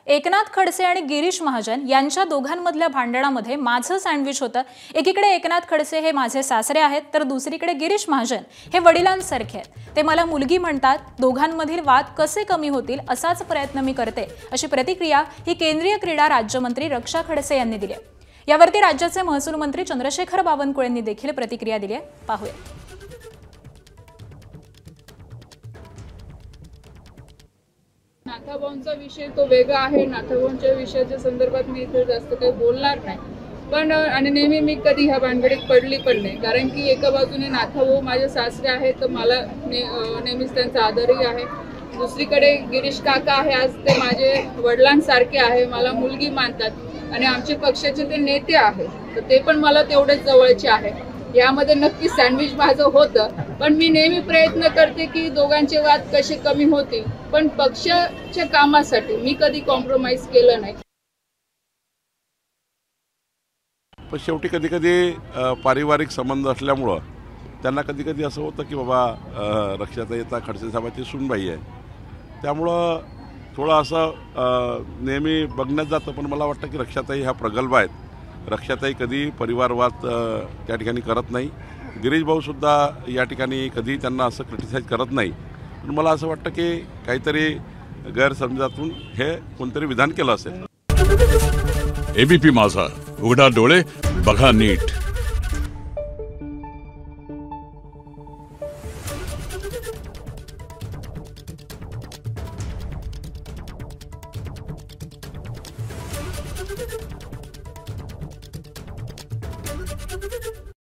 एकनाथ खडसे आणि गिरीश महाजन यांच्या दोघांमधल्या भांडणामध्ये माझं सँडविच होतं। एकीकडे एकनाथ खडसे हे माझे सासरे आहेत तर दुसरीकडे गिरीश महाजन हे वडिलांसारखे आहेत। ते मला मुलगी म्हणतात। दोघांमधील वाद कसे कमी होतील असाच प्रयत्न मी करते, अशी प्रतिक्रिया ही केंद्रीय क्रीडा राज्यमंत्री रक्षा खडसे यांनी दिली आहे। यावरती राज्याचे महसूल मंत्री चंद्रशेखर बावनकुळेंनी देखील प्रतिक्रिया दिली आहे। पाहूया। नाथाभाऊंचा विषय तो वेगळा आहे। नाथाभाऊंच्या विषयाच्या संदर्भात मी इथे जास्त काही बोलणार नाही, पण आणि नेहमी मी कधी ह्या भानगडीत पडली पण नाही, कारण की एका बाजूने नाथाभाऊ माझे सासरे आहेत तर मला नेहमीच त्यांचा आदरही आहे। दुसरीकडे गिरीश काका आहे, आज ते माझे वडिलांसारखे आहे, मला मुलगी मानतात आणि आमचे पक्षाचे ते नेते आहेत तर ते पण मला तेवढेच जवळचे आहे। यामध्ये नक्की सँडविच माझं होतं, पण मी नेहमी प्रयत्न करते की दोघांचे वाद कसे कमी होतील, पण पक्षाच्या कामासाठी मी कधी कॉम्प्रोमाइज केलं नाही। पण शेवटी कधी कधी पारिवारिक संबंध असल्यामुळं त्यांना कधी कधी असं होतं की बाबा रक्षाताई आता खडसे साहेबांची सूनबाई आहे, त्यामुळं थोडं असं नेहमी बघण्यात जातं। पण मला वाटतं की रक्षाताई ह्या प्रगल्भ आहेत। रक्षाताई कधी परिवारवाद त्या ठिकाणी करत नाही। गिरीश भाऊसुद्धा या ठिकाणी कधी त्यांना असं क्रिटिसाइज करत नाही। पण मला असं वाटतं की काहीतरी गैरसमजातून हे कोणतरी विधान केलं असेल। एबीपी माझा, उघडा डोळे बघा नीट। Thank you.